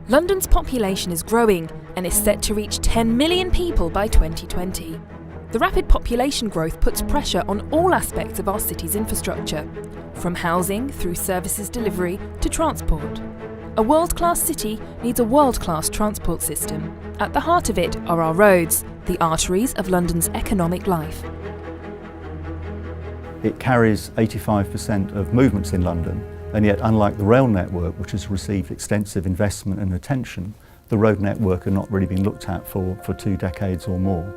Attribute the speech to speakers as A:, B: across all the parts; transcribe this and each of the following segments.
A: London's population is growing and is set to reach 10 million people by 2020. The rapid population growth puts pressure on all aspects of our city's infrastructure, from housing through services delivery to transport. A world-class city needs a world-class transport system. At the heart of it are our roads, the arteries of London's economic life.
B: It carries 85% of movements in London, and yet unlike the rail network, which has received extensive investment and attention, the road network had not really been looked at for 2 decades or more.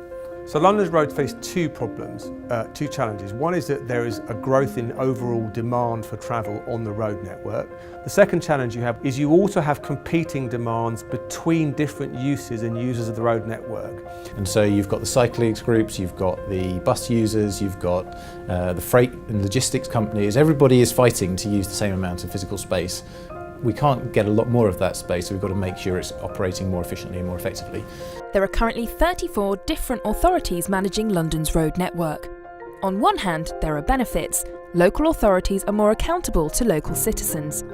C: So London's roads face two problems, two challenges. One is that there is a growth in overall demand for travel on the road network. The second challenge you have is you also have competing demands between different uses and users of the road network.
D: And so you've got the cyclists groups, you've got the bus users, you've got the freight and logistics companies. Everybody is fighting to use the same amount of physical space. We can't get a lot more of that space, so we've got to make sure it's operating more efficiently and more effectively.
A: There are currently 34 different authorities managing London's road network. On one hand, there are benefits. Local authorities are more accountable to local citizens.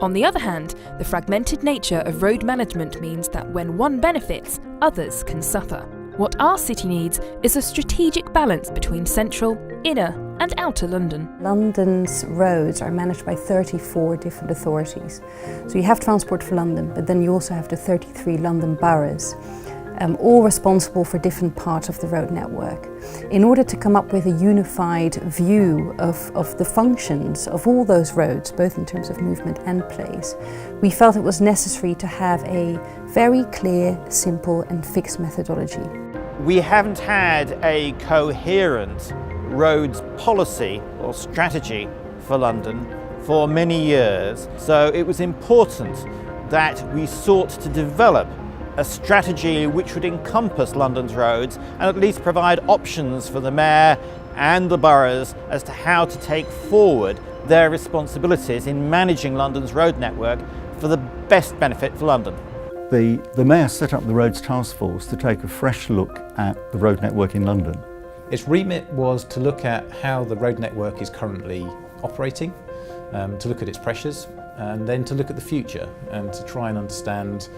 A: On the other hand, the fragmented nature of road management means that when one benefits, others can suffer. What our city needs is a strategic balance between central, inner and outer London.
E: London's roads are managed by 34 different authorities. So you have Transport for London, but then you also have the 33 London boroughs, all responsible for different parts of the road network. In order to come up with a unified view of the functions of all those roads, both in terms of movement and place, we felt it was necessary to have a very clear, simple and fixed methodology.
F: We haven't had a coherent roads policy or strategy for London for many years, so it was important that we sought to develop a strategy which would encompass London's roads and at least provide options for the Mayor and the boroughs as to how to take forward their responsibilities in managing London's road network for the best benefit for London.
B: The Mayor set up the Roads Task Force to take a fresh look at the road network in London.
D: Its remit was to look at how the road network is currently operating, to look at its pressures, and then to look at the future and to try and understand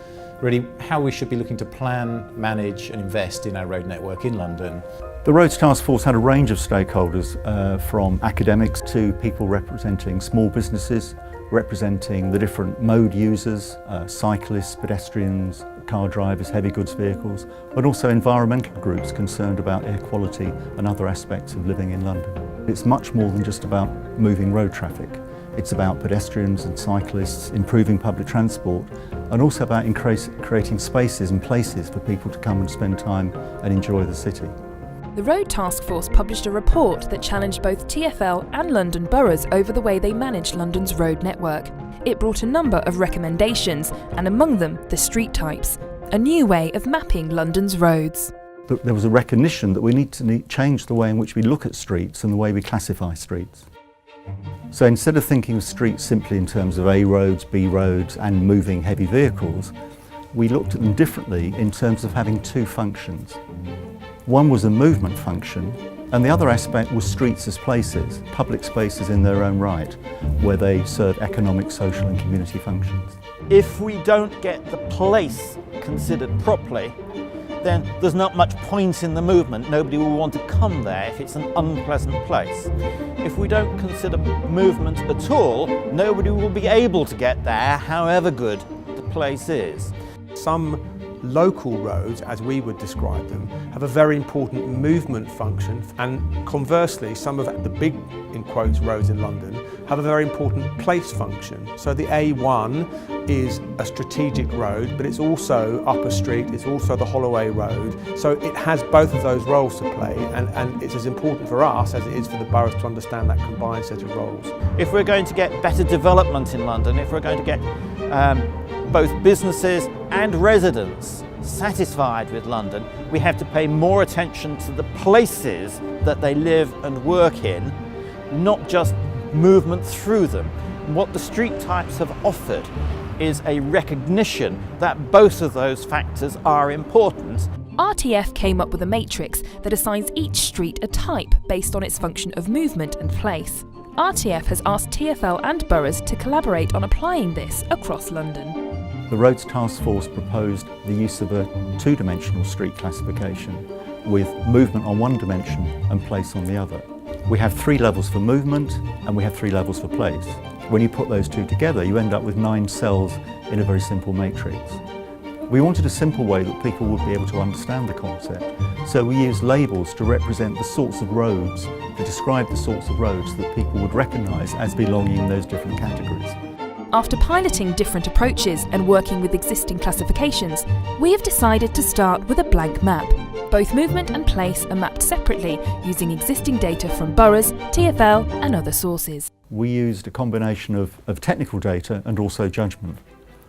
D: really how we should be looking to plan, manage and invest in our road network in London.
B: The Roads Task Force had a range of stakeholders, from academics to people representing small businesses, representing the different mode users, cyclists, pedestrians, car drivers, heavy goods vehicles, but also environmental groups concerned about air quality and other aspects of living in London. It's much more than just about moving road traffic. It's about pedestrians and cyclists, improving public transport, and also about creating spaces and places for people to come and spend time and enjoy the city.
A: The Road Task Force published a report that challenged both TfL and London boroughs over the way they manage London's road network. It brought a number of recommendations, and among them the street types, a new way of mapping London's roads.
B: But there was a recognition that we need to change the way in which we look at streets and the way we classify streets. So instead of thinking of streets simply in terms of A roads, B roads and moving heavy vehicles, we looked at them differently in terms of having two functions. One was a movement function, and the other aspect was streets as places, public spaces in their own right, where they serve economic, social and community functions.
F: If we don't get the place considered properly, then there's not much point in the movement. Nobody will want to come there if it's an unpleasant place. If we don't consider movement at all, nobody will be able to get there, however good the place is.
C: Some local roads, as we would describe them, have a very important movement function, and conversely some of the big, in quotes, roads in London have a very important place function. So the A1 is a strategic road, but it's also Upper Street, it's also the Holloway Road, so it has both of those roles to play, and it's as important for us as it is for the boroughs to understand that combined set of roles.
F: If we're going to get better development in London, if we're going to get both businesses and residents satisfied with London, we have to pay more attention to the places that they live and work in, not just movement through them. What the street types have offered is a recognition that both of those factors are important.
A: RTF came up with a matrix that assigns each street a type based on its function of movement and place. RTF has asked TfL and boroughs to collaborate on applying this across London.
B: The Roads Task Force proposed the use of a two-dimensional street classification with movement on one dimension and place on the other. We have 3 levels for movement and we have 3 levels for place. When you put those two together, you end up with 9 cells in a very simple matrix. We wanted a simple way that people would be able to understand the concept, so we used labels to represent the sorts of roads, to describe the sorts of roads that people would recognise as belonging in those different categories.
A: After piloting different approaches and working with existing classifications, we have decided to start with a blank map. Both movement and place are mapped separately using existing data from boroughs, TfL and other sources.
B: We used a combination of technical data and also judgment.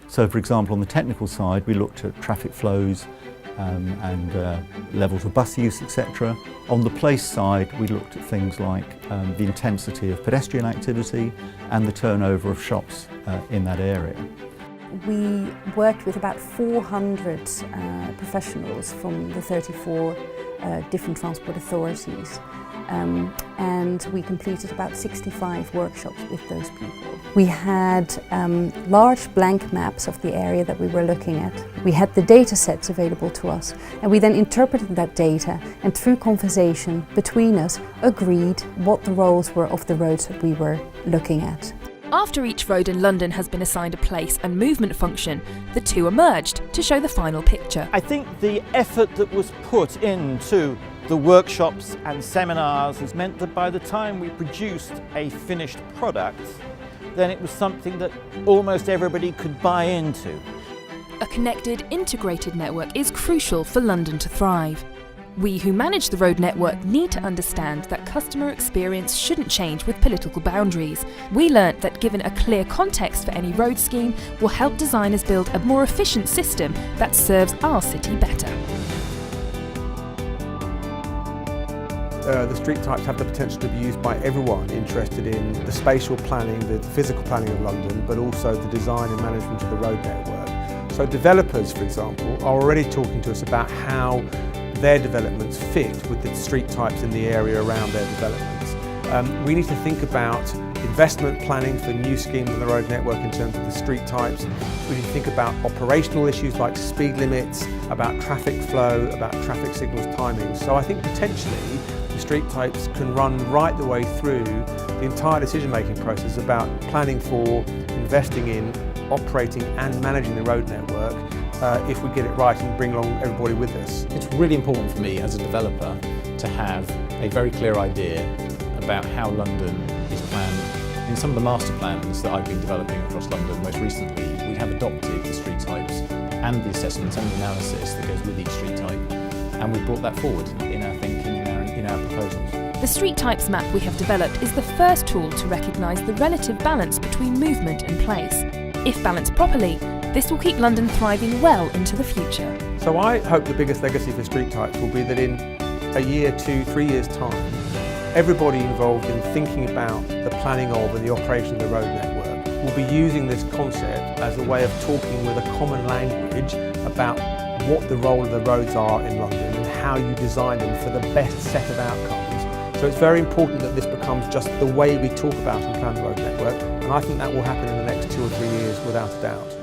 B: So for example, on the technical side, we looked at traffic flows and levels of bus use, etc. On the place side, we looked at things like the intensity of pedestrian activity and the turnover of shops in that area.
E: We worked with about 400 professionals from the 34 different transport authorities, and we completed about 65 workshops with those people. We had large blank maps of the area that we were looking at. We had the data sets available to us, and we then interpreted that data and through conversation between us agreed what the roles were of the roads that we were looking at.
A: After each road in London has been assigned a place and movement function, the two are merged to show the final picture.
F: I think the effort that was put into the workshops and seminars has meant that by the time we produced a finished product, then it was something that almost everybody could buy into.
A: A connected, integrated network is crucial for London to thrive. We who manage the road network need to understand that customer experience shouldn't change with political boundaries. We learnt that given a clear context for any road scheme will help designers build a more efficient system that serves our city better.
C: The street types have the potential to be used by everyone interested in the spatial planning, the physical planning of London, but also the design and management of the road network. So developers, for example, are already talking to us about how their developments fit with the street types in the area around their developments. We need to think about investment planning for new schemes on the road network in terms of the street types. We need to think about operational issues like speed limits, about traffic flow, about traffic signals timing. So I think potentially the street types can run right the way through the entire decision-making process about planning for, investing in, operating and managing the road network if we get it right and bring along everybody with us.
D: It's really important for me as a developer to have a very clear idea about how London is planned. In some of the master plans that I've been developing across London most recently, we have adopted the street types and the assessments and the analysis that goes with each street type, and we've brought that forward in our thinking, in our proposals.
A: The street types map we have developed is the first tool to recognise the relative balance between movement and place. If balanced properly, this will keep London thriving well into the future.
C: So I hope the biggest legacy for street types will be that in a year, 2, 3 years' time, everybody involved in thinking about the planning of and the operation of the road network will be using this concept as a way of talking with a common language about what the role of the roads are in London and how you design them for the best set of outcomes. So it's very important that this becomes just the way we talk about and plan the road network, and I think that will happen in the next 2 or 3 years without a doubt.